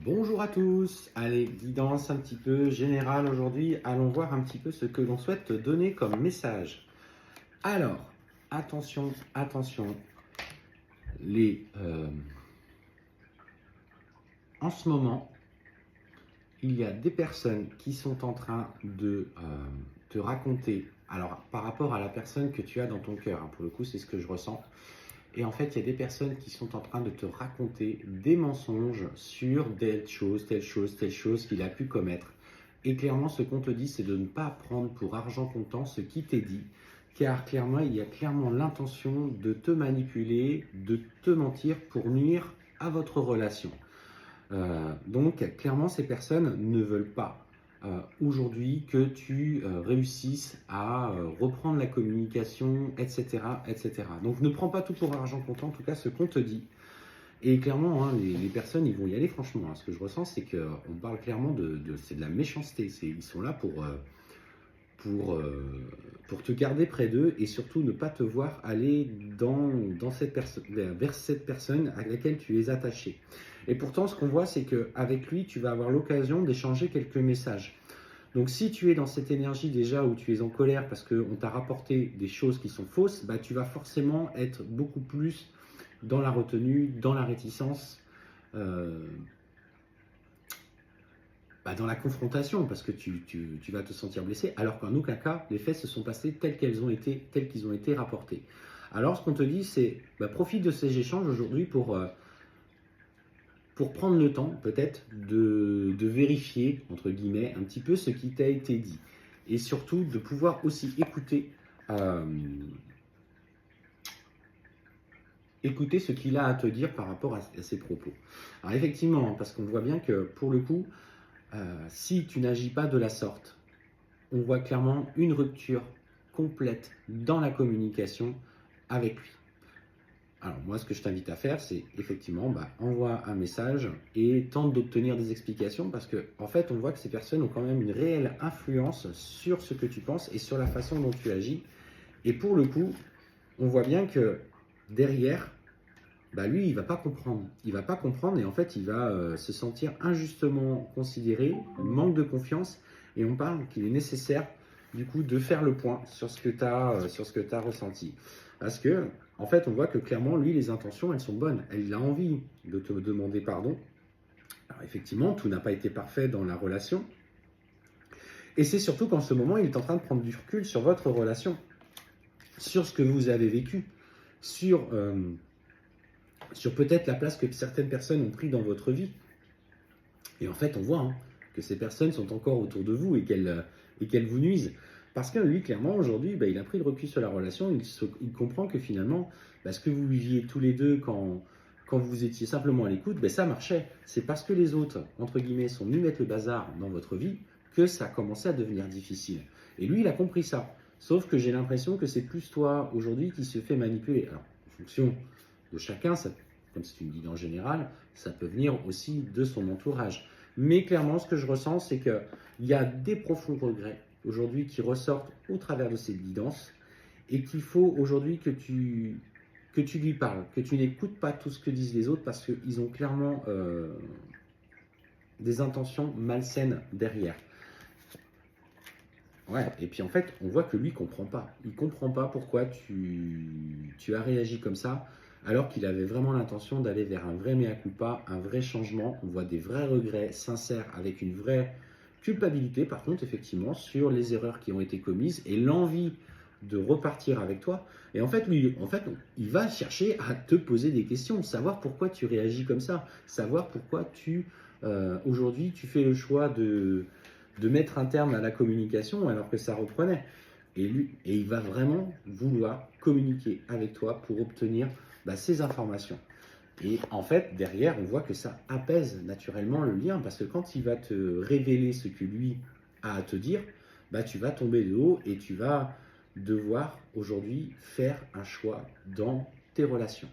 Bonjour à tous, allez, guidance un petit peu générale aujourd'hui, allons voir un petit peu ce que l'on souhaite te donner comme message. Alors, attention, attention, les, en ce moment, il y a des personnes qui sont en train de te raconter, alors par rapport à la personne que tu as dans ton cœur, pour le coup c'est ce que je ressens, et en fait il y a des personnes qui sont en train de te raconter des mensonges sur telle chose qu'il a pu commettre. Et clairement ce qu'on te dit c'est de ne pas prendre pour argent comptant ce qui t'est dit, car clairement il y a clairement l'intention de te manipuler, de te mentir pour nuire à votre relation. Donc, clairement, ces personnes ne veulent pas aujourd'hui que tu réussisses à reprendre la communication, etc., etc. Donc, ne prends pas tout pour argent comptant, en tout cas, ce qu'on te dit. Et clairement, hein, les personnes, ils vont y aller franchement. Hein. Ce que je ressens, c'est qu'on parle clairement c'est de la méchanceté. Ils sont là pour, euh, pour te garder près d'eux et surtout ne pas te voir aller vers cette personne à laquelle tu es attaché. Et pourtant, ce qu'on voit, c'est qu'avec lui, tu vas avoir l'occasion d'échanger quelques messages. Donc, si tu es dans cette énergie déjà où tu es en colère parce qu'on t'a rapporté des choses qui sont fausses, bah, tu vas forcément être beaucoup plus dans la retenue, dans la réticence, euh, dans la confrontation, parce que tu vas te sentir blessé, alors qu'en aucun cas, les faits se sont passés tels qu'ils ont été rapportés. Alors, ce qu'on te dit, c'est profite de ces échanges aujourd'hui pour prendre le temps, peut-être, de vérifier, entre guillemets, un petit peu ce qui t'a été dit. Et surtout, de pouvoir aussi euh, écouter ce qu'il a à te dire par rapport à ses propos. Alors, effectivement, parce qu'on voit bien que, pour le coup, si tu n'agis pas de la sorte, on voit clairement une rupture complète dans la communication avec lui. Alors moi, ce que je t'invite à faire, c'est effectivement, envoie un message et tente d'obtenir des explications parce que, en fait, on voit que ces personnes ont quand même une réelle influence sur ce que tu penses et sur la façon dont tu agis. Et pour le coup, on voit bien que derrière, lui, il va pas comprendre. Il va pas comprendre et en fait, il va se sentir injustement considéré, manque de confiance. Et on parle qu'il est nécessaire, du coup, de faire le point sur ce que tu as ressenti. Parce que, en fait, on voit que clairement, lui, les intentions, elles sont bonnes. Il a envie de te demander pardon. Alors, effectivement, tout n'a pas été parfait dans la relation. Et c'est surtout qu'en ce moment, il est en train de prendre du recul sur votre relation, sur ce que vous avez vécu, sur peut-être la place que certaines personnes ont pris dans votre vie. Et en fait, on voit que ces personnes sont encore autour de vous et qu'elles vous nuisent. Parce que lui, clairement, aujourd'hui, il a pris le recul sur la relation. Il comprend que finalement, ce que vous viviez tous les deux quand vous étiez simplement à l'écoute, ça marchait. C'est parce que les autres, entre guillemets, sont venus mettre le bazar dans votre vie que ça a commencé à devenir difficile. Et lui, il a compris ça. Sauf que j'ai l'impression que c'est plus toi, aujourd'hui, qui se fait manipuler. Alors, en fonction de chacun, comme c'est une guidance générale, ça peut venir aussi de son entourage. Mais clairement, ce que je ressens, c'est qu'il y a des profonds regrets aujourd'hui qui ressortent au travers de cette guidance et qu'il faut aujourd'hui que tu lui parles, que tu n'écoutes pas tout ce que disent les autres parce qu'ils ont clairement des intentions malsaines derrière. Ouais, et puis en fait, on voit que lui, il comprend pas. Il comprend pas pourquoi tu as réagi comme ça, alors qu'il avait vraiment l'intention d'aller vers un vrai mea culpa, un vrai changement. On voit des vrais regrets sincères avec une vraie culpabilité, par contre, effectivement, sur les erreurs qui ont été commises et l'envie de repartir avec toi. Et en fait, lui, il va chercher à te poser des questions, savoir pourquoi tu réagis comme ça, savoir pourquoi aujourd'hui, tu fais le choix de mettre un terme à la communication alors que ça reprenait. Et il va vraiment vouloir communiquer avec toi pour obtenir ces informations. Et en fait, derrière, on voit que ça apaise naturellement le lien parce que quand il va te révéler ce que lui a à te dire, tu vas tomber de haut et tu vas devoir aujourd'hui faire un choix dans tes relations.